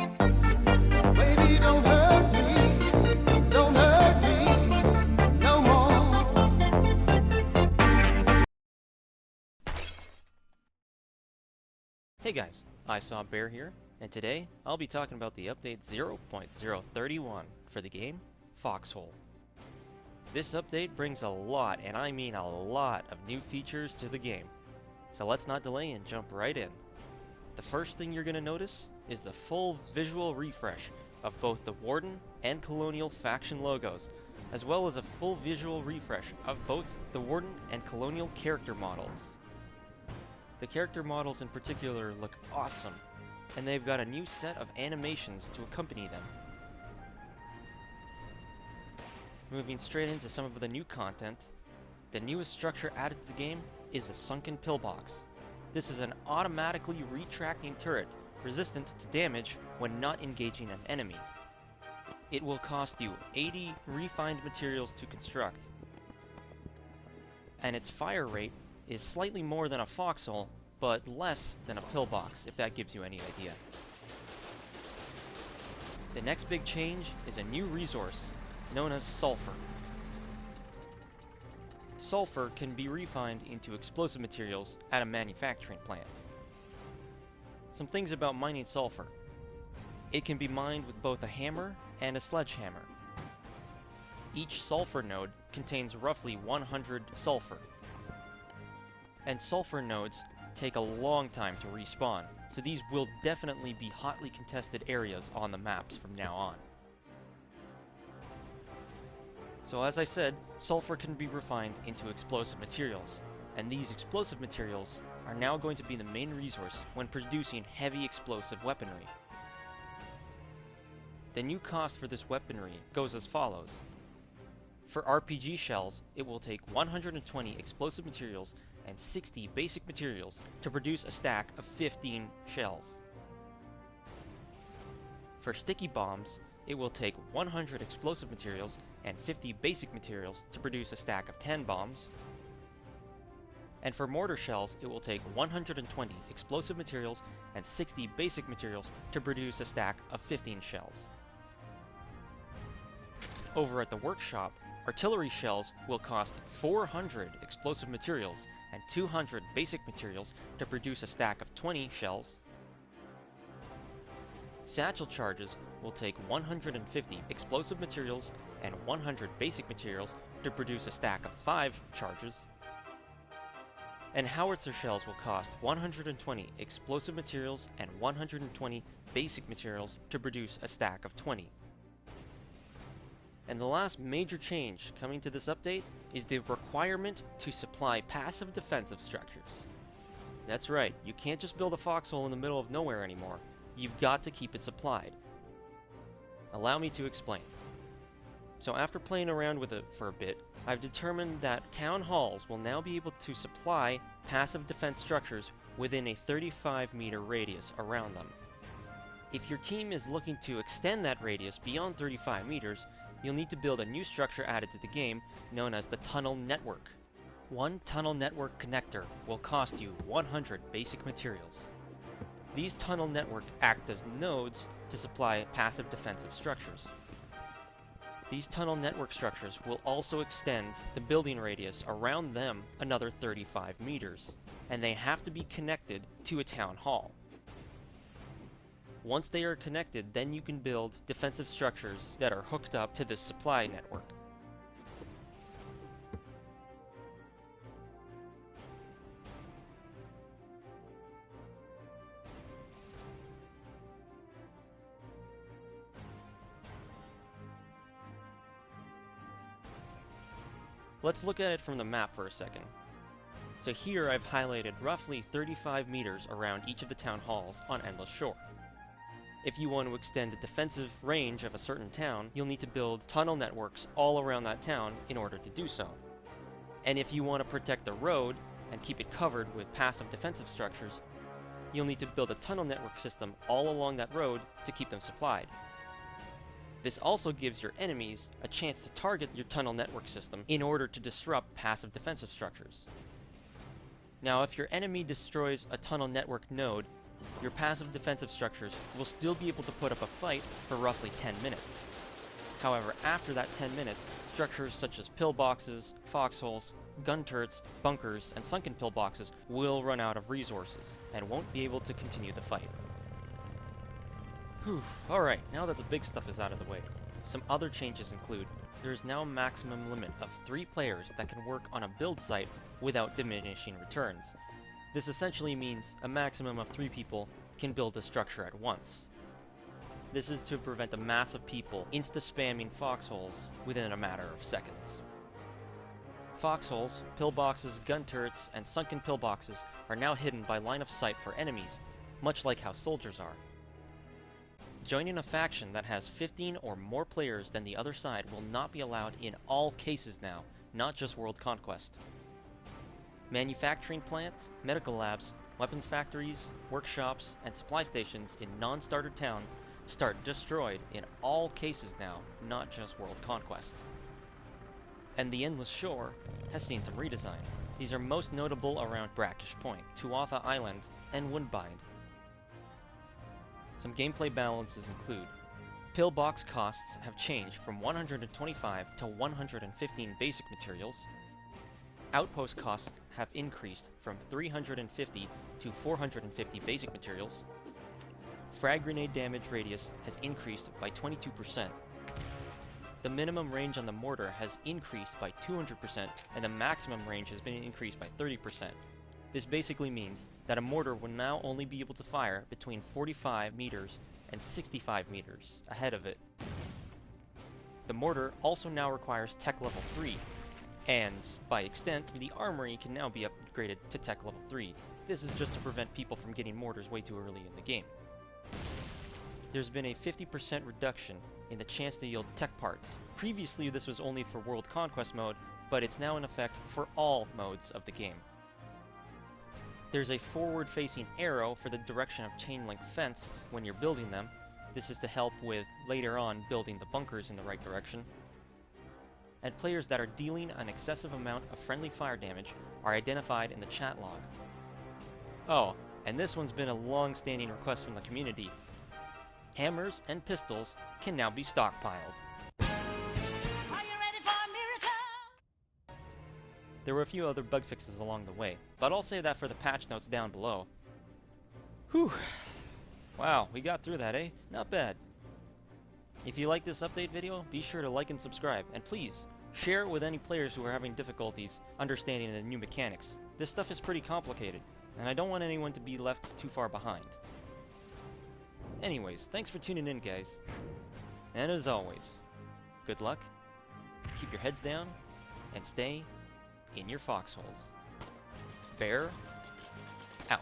Baby, don't hurt me no more. Hey guys, I Saw Bear here, and today I'll be talking about the update 0.031 for the game Foxhole. This update brings a lot, and I mean a lot, of new features to the game. So let's not delay and jump right in. The first thing you're going to notice is the full visual refresh of both the Warden and Colonial faction logos, as well as a full visual refresh of both the Warden and Colonial character models. The character models in particular look awesome, and they've got a new set of animations to accompany them. Moving straight into some of the new content, the newest structure added to the game is the Sunken Pillbox. This is an automatically retracting turret resistant to damage when not engaging an enemy. It will cost you 80 refined materials to construct, and its fire rate is slightly more than a Foxhole, but less than a pillbox, if that gives you any idea. The next big change is a new resource known as Sulfur. Sulfur can be refined into explosive materials at a manufacturing plant. Some things about mining sulfur. It can be mined with both a hammer and a sledgehammer. Each sulfur node contains roughly 100 sulfur. And sulfur nodes take a long time to respawn, so these will definitely be hotly contested areas on the maps from now on. So as I said, sulfur can be refined into explosive materials, and these explosive materials are now going to be the main resource when producing heavy explosive weaponry. The new cost for this weaponry goes as follows. For RPG shells, it will take 120 explosive materials and 60 basic materials to produce a stack of 15 shells. For sticky bombs, it will take 100 explosive materials and 50 basic materials to produce a stack of 10 bombs. And for mortar shells, it will take 120 explosive materials and 60 basic materials to produce a stack of 15 shells. Over at the workshop, artillery shells will cost 400 explosive materials and 200 basic materials to produce a stack of 20 shells. Satchel charges will take 150 explosive materials and 100 basic materials to produce a stack of 5 charges. And howitzer shells will cost 120 explosive materials and 120 basic materials to produce a stack of 20. And the last major change coming to this update is the requirement to supply passive defensive structures. That's right, you can't just build a foxhole in the middle of nowhere anymore. You've got to keep it supplied. Allow me to explain. So after playing around with it for a bit, I've determined that town halls will now be able to supply passive defense structures within a 35-meter radius around them. If your team is looking to extend that radius beyond 35 meters, you'll need to build a new structure added to the game known as the Tunnel Network. One Tunnel Network connector will cost you 100 basic materials. These tunnel network act as nodes to supply passive defensive structures. These tunnel network structures will also extend the building radius around them another 35 meters, and they have to be connected to a town hall. Once they are connected, then you can build defensive structures that are hooked up to this supply network. Let's look at it from the map for a second. So here I've highlighted roughly 35 meters around each of the town halls on Endless Shore. If you want to extend the defensive range of a certain town, you'll need to build tunnel networks all around that town in order to do so. And if you want to protect the road and keep it covered with passive defensive structures, you'll need to build a tunnel network system all along that road to keep them supplied. This also gives your enemies a chance to target your tunnel network system in order to disrupt passive defensive structures. Now, if your enemy destroys a tunnel network node, your passive defensive structures will still be able to put up a fight for roughly 10 minutes. However, after that 10 minutes, structures such as pillboxes, foxholes, gun turrets, bunkers, and sunken pillboxes will run out of resources and won't be able to continue the fight. Whew, alright, now that the big stuff is out of the way, some other changes include there is now a maximum limit of 3 players that can work on a build site without diminishing returns. This essentially means a maximum of 3 people can build a structure at once. This is to prevent a mass of people insta-spamming foxholes within a matter of seconds. Foxholes, pillboxes, gun turrets, and sunken pillboxes are now hidden by line of sight for enemies, much like how soldiers are. Joining a faction that has 15 or more players than the other side will not be allowed in all cases now, not just World Conquest. Manufacturing plants, medical labs, weapons factories, workshops, and supply stations in non-starter towns start destroyed in all cases now, not just World Conquest. And the Endless Shore has seen some redesigns. These are most notable around Brackish Point, Tuatha Island, and Woodbind. Some gameplay balances include pillbox costs have changed from 125 to 115 basic materials. Outpost costs have increased from 350 to 450 basic materials. Frag grenade damage radius has increased by 22%. The minimum range on the mortar has increased by 200%, and the maximum range has been increased by 30%. This basically means that a mortar will now only be able to fire between 45 meters and 65 meters ahead of it. The mortar also now requires Tech Level 3, and by extent, the armory can now be upgraded to Tech Level 3. This is just to prevent people from getting mortars way too early in the game. There's been a 50% reduction in the chance to yield tech parts. Previously this was only for World Conquest mode, but it's now in effect for all modes of the game. There's a forward-facing arrow for the direction of chain link fence when you're building them. This is to help with later on building the bunkers in the right direction. And players that are dealing an excessive amount of friendly fire damage are identified in the chat log. Oh, and this one's been a long-standing request from the community. Hammers and pistols can now be stockpiled. There were a few other bug fixes along the way, but I'll save that for the patch notes down below. Whew! Wow, we got through that, eh? Not bad. If you like this update video, be sure to like and subscribe, and please, share it with any players who are having difficulties understanding the new mechanics. This stuff is pretty complicated, and I don't want anyone to be left too far behind. Anyways, thanks for tuning in, guys. And as always, good luck, keep your heads down, and stay in your foxholes. Bear out.